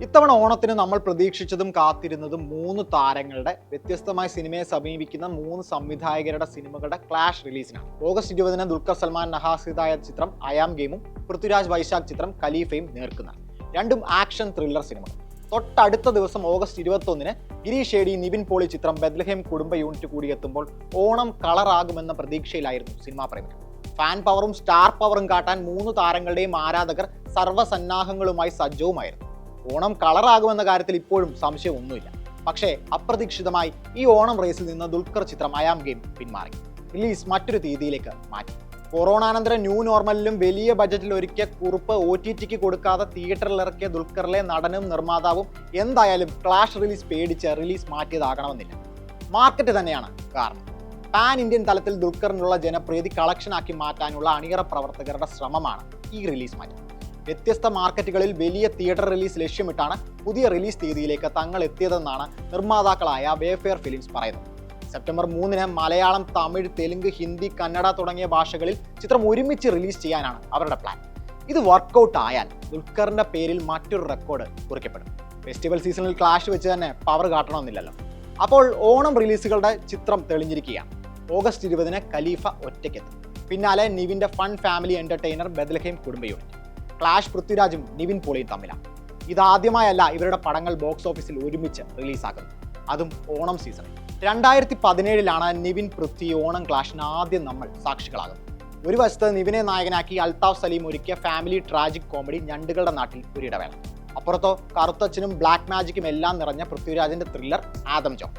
ഇത്തവണ ഓണത്തിന് നമ്മൾ പ്രതീക്ഷിച്ചതും കാത്തിരുന്നതും 3 താരങ്ങളുടെ വ്യത്യസ്തമായ സിനിമയെ സമീപിക്കുന്ന 3 സംവിധായകരുടെ സിനിമകളുടെ ക്ലാഷ് റിലീസിനാണ്. ഓഗസ്റ്റ് 20-ന് ദുൽഖർ സൽമാൻ നഹാസിതായ ചിത്രം ഐ ആം ഗെയിമും പൃഥ്വിരാജ് വൈശാഖ് ചിത്രം ഖലീഫയും നേർക്കുന്നതാണ്. രണ്ടും ആക്ഷൻ ത്രില്ലർ സിനിമകൾ. തൊട്ടടുത്ത ദിവസം ഓഗസ്റ്റ് 21-ന് ഗിരീഷ് ഏടി നിവിൻ പോളി ചിത്രം ബെത്ലഹേം കുടുംബ യൂണിറ്റ് കൂടിയെത്തുമ്പോൾ ഓണം കളറാകുമെന്ന പ്രതീക്ഷയിലായിരുന്നു സിനിമാ പ്രേമികൾ. ഫാൻ പവറും സ്റ്റാർ പവറും കാട്ടാൻ 3 താരങ്ങളുടെയും ആരാധകർ സർവ്വസന്നാഹങ്ങളുമായി സജ്ജവുമായിരുന്നു. ഓണം കളറാകുമെന്ന കാര്യത്തിൽ ഇപ്പോഴും സംശയമൊന്നുമില്ല. പക്ഷേ അപ്രതീക്ഷിതമായി ഈ ഓണം റേസിൽ നിന്ന് ദുൽഖർ ചിത്രം ഐ ആം ഗെയിം പിന്മാറി. റിലീസ് മറ്റൊരു തീയതിയിലേക്ക് മാറ്റി. കൊറോണാനന്തര ന്യൂ നോർമലിലും വലിയ ബജറ്റിൽ ഒരുക്കിയ കുറിപ്പ് OTTക്ക് കൊടുക്കാതെ തിയേറ്ററിൽ ഇറക്കിയ ദുൽഖറിലെ നടനും നിർമ്മാതാവും എന്തായാലും ക്ലാഷ് റിലീസ് പേടിച്ച് റിലീസ് മാറ്റിയതാകണമെന്നില്ല. മാർക്കറ്റ് തന്നെയാണ് കാരണം. പാൻ ഇന്ത്യൻ തലത്തിൽ ദുൽഖറിനുള്ള ജനപ്രീതി കളക്ഷനാക്കി മാറ്റാനുള്ള അണിയറ പ്രവർത്തകരുടെ ശ്രമമാണ് ഈ റിലീസ് മാറ്റം. വ്യത്യസ്ത മാർക്കറ്റുകളിൽ വലിയ തിയേറ്റർ റിലീസ് ലക്ഷ്യമിട്ടാണ് പുതിയ റിലീസ് തീയതിയിലേക്ക് തങ്ങൾ എത്തിയതെന്നാണ് നിർമ്മാതാക്കളായ വേഫെയർ ഫിലിംസ് പറയുന്നത്. സെപ്റ്റംബർ 3-ന് മലയാളം, തമിഴ്, തെലുങ്ക്, ഹിന്ദി, കന്നഡ തുടങ്ങിയ ഭാഷകളിൽ ചിത്രം ഒരുമിച്ച് റിലീസ് ചെയ്യാനാണ് അവരുടെ പ്ലാൻ. ഇത് വർക്കൗട്ട് ആയാൽ ദുൽഖറിന്റെ പേരിൽ മറ്റൊരു റെക്കോർഡ് കുറിക്കപ്പെടും. ഫെസ്റ്റിവൽ സീസണിൽ ക്ലാഷ് വെച്ച് തന്നെ പവർ കാട്ടണമെന്നില്ലല്ലോ. അപ്പോൾ ഓണം റിലീസുകളുടെ ചിത്രം തെളിഞ്ഞിരിക്കുകയാണ്. ഓഗസ്റ്റ് 20-ന് ഖലീഫ ഒറ്റയ്ക്കെത്തും. പിന്നാലെ നിവിന്റെ ഫൺ ഫാമിലി എന്റർടൈനർ ബെത്ലഹേം കുടുംബ യൂണിറ്റ്. ക്ലാഷ് പൃഥ്വിരാജും നിവിൻ പോളിയും തമ്മിലാണ്. ഇതാദ്യമായല്ല ഇവരുടെ പടങ്ങൾ ബോക്സ് ഓഫീസിൽ ഒരുമിച്ച് റിലീസാക്കുന്നത്, അതും ഓണം സീസണിൽ. 2017-ലാണ് നിവിൻ പൃഥ്വി ഓണം ക്ലാഷിന് ആദ്യം നമ്മൾ സാക്ഷികളാകുന്നത്. ഒരു വശത്ത് നിവിനെ നായകനാക്കി അൽത്താഫ് സലീം ഒരുക്കിയ ഫാമിലി ട്രാജിക് കോമഡി ഞണ്ടുകളുടെ നാട്ടിൽ ഒരു ഇടവേള. അപ്പുറത്തോ കറുത്തച്ഛനും ബ്ലാക്ക് മാജിക്കും എല്ലാം നിറഞ്ഞ പൃഥ്വിരാജിന്റെ ത്രില്ലർ ആദം ജോൺ.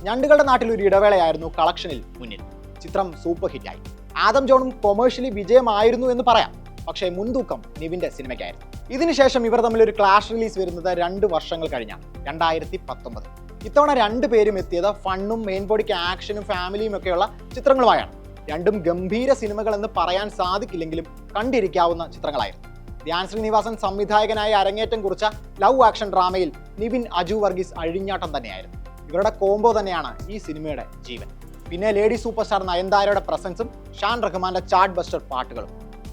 ഞണ്ടുകളുടെ നാട്ടിൽ ഒരു ഇടവേളയായിരുന്നു കളക്ഷനിൽ മുന്നിൽ. ചിത്രം സൂപ്പർ ഹിറ്റായി. ആദം ജോണും കൊമേഴ്ഷ്യലി വിജയമായിരുന്നു എന്ന് പറയാം. പക്ഷേ മുൻതൂക്കം നിവിന്റെ സിനിമയ്ക്കായിരുന്നു. ഇതിനുശേഷം ഇവർ തമ്മിൽ ഒരു ക്ലാഷ് റിലീസ് വരുന്നത് 2 വർഷങ്ങൾ കഴിഞ്ഞാണ്, 2019. ഇത്തവണ 2 പേരും എത്തിയത് ഫണ്ണും മെയിൻ ബോഡിക്ക് ആക്ഷനും ഫാമിലിയും ഒക്കെയുള്ള ചിത്രങ്ങളുമായാണ്. രണ്ടും ഗംഭീര സിനിമകൾ എന്ന് പറയാൻ സാധിക്കില്ലെങ്കിലും കണ്ടിരിക്കാവുന്ന ചിത്രങ്ങളായിരുന്നു. ധ്യാൻ ശ്രീനിവാസൻ സംവിധായകനായി അരങ്ങേറ്റം കുറിച്ച ലവ് ആക്ഷൻ ഡ്രാമയിൽ നിവിൻ അജു വർഗീസ് അഴിഞ്ഞാട്ടം തന്നെയായിരുന്നു. ഇവരുടെ കോംബോ തന്നെയാണ് ഈ സിനിമയുടെ ജീവൻ. പിന്നെ ലേഡി സൂപ്പർ സ്റ്റാർ നയൻതാരയുടെ പ്രസൻസും ഷാൻ റഹ്മാന്റെ ചാർട്ട് ബസ്റ്റർ പാട്ടുകളും.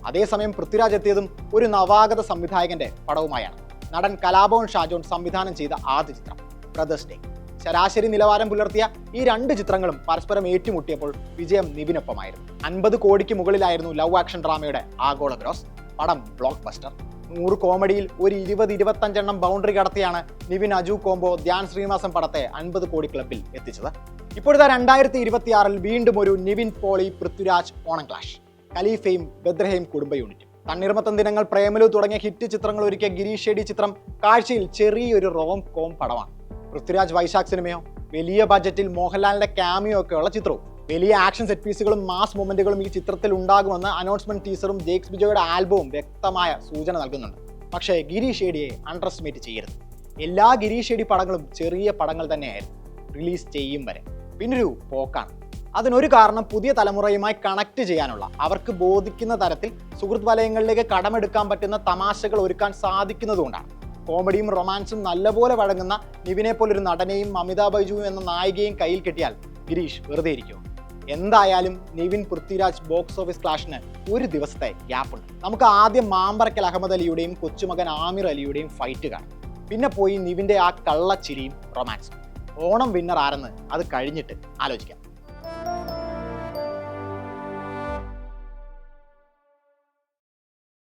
അതേസമയം പൃഥ്വിരാജ് എത്തിയതും ഒരു നവാഗത സംവിധായകന്റെ പടവുമായാണ്. നടൻ കലാഭവൻ ഷാജോൺ സംവിധാനം ചെയ്ത ആദ്യ ചിത്രം ബ്രദേഴ്സ് ഡേ. ശരാശരി നിലവാരം പുലർത്തിയ ഈ 2 ചിത്രങ്ങളും പരസ്പരം ഏറ്റുമുട്ടിയപ്പോൾ വിജയം നിവിനൊപ്പമായിരുന്നു. 50 കോടിക്ക് മുകളിലായിരുന്നു ലവ് ആക്ഷൻ ഡ്രാമയുടെ ആഗോള ഗ്രോസ്. പടം ബ്ലോക്ക് ബസ്റ്റർ. 100 കോമഡിയിൽ ഒരു 20-25 എണ്ണം ബൗണ്ടറി കടത്തിയാണ് നിവിൻ അജു കോംബോ ധ്യാൻ ശ്രീനിവാസൻ പടത്തെ 50 കോടി ക്ലബിൽ എത്തിച്ചത്. ഇപ്പോഴത്തെ 2026-ൽ വീണ്ടും ഒരു നിവിൻ പോളി പൃഥ്വിരാജ് ഓണം ക്ലാഷ്. ഖലീഫയും ബെത്ലഹേം കുടുംബ യൂണിറ്റും. തണ്ണീർമത്തൻ ദിനങ്ങൾ, പ്രേമലു തുടങ്ങിയ ഹിറ്റ് ചിത്രങ്ങൾ ഒരുക്കിയ ഗിരീഷ് ഏടി ചിത്രം കാഴ്ചയിൽ ചെറിയൊരു റോം കോം പടമാണ്. പൃഥ്വിരാജ് വൈശാഖ് സിനിമയോ വലിയ ബജറ്റിൽ മോഹൻലാലിന്റെ ക്യാമിയോ ഒക്കെയുള്ള ചിത്രവും. വലിയ ആക്ഷൻ സെറ്റ് പീസുകളും മാസ് മൊമെന്റുകളും ഈ ചിത്രത്തിൽ ഉണ്ടാകുമെന്ന് അനൗൺസ്മെന്റ് ടീസറും ജേക്സ് ബിജോയുടെ ആൽബവും വ്യക്തമായ സൂചന നൽകുന്നുണ്ട്. പക്ഷേ ഗിരീഷ് ഏടിയെ അണ്ടർ എസ്റ്റിമേറ്റ് ചെയ്യരുത്. എല്ലാ ഗിരീഷ് ഏടി പടങ്ങളും ചെറിയ പടങ്ങൾ തന്നെയായിരുന്നു, റിലീസ് ചെയ്യും വരെ. പിന്നൊരു പോക്കാണ്. അതിനൊരു കാരണം പുതിയ തലമുറയുമായി കണക്ട് ചെയ്യാനുള്ള, അവർക്ക് ബോധിക്കുന്ന തരത്തിൽ സുഹൃത്ത് വലയങ്ങളിലേക്ക് കടമെടുക്കാൻ പറ്റുന്ന തമാശകൾ ഒരുക്കാൻ സാധിക്കുന്നതുകൊണ്ടാണ്. കോമഡിയും റൊമാൻസും നല്ലപോലെ വഴങ്ങുന്ന നിവിനെ പോലൊരു നടനെയും അമിതാഭ് ബൈജുവും എന്ന നായികയും കയ്യിൽ കിട്ടിയാൽ ഗിരീഷ് വെറുതെ ഇരിക്കുമോ? എന്തായാലും നിവിൻ പൃഥ്വിരാജ് ബോക്സ് ഓഫീസ് ക്ലാഷിന് ഒരു ദിവസത്തെ ഗ്യാപ്പുണ്ട്. നമുക്ക് ആദ്യം മാമ്പറക്കൽ അഹമ്മദ് അലിയുടെയും കൊച്ചുമകൻ ആമിർ അലിയുടെയും ഫൈറ്റ് കാണും. പിന്നെ പോയി നിവിന്റെ ആ കള്ളച്ചിരിയും റൊമാൻസും. ഓണം വിന്നർ ആരെന്ന് അത് കഴിഞ്ഞിട്ട് ആലോചിക്കാം.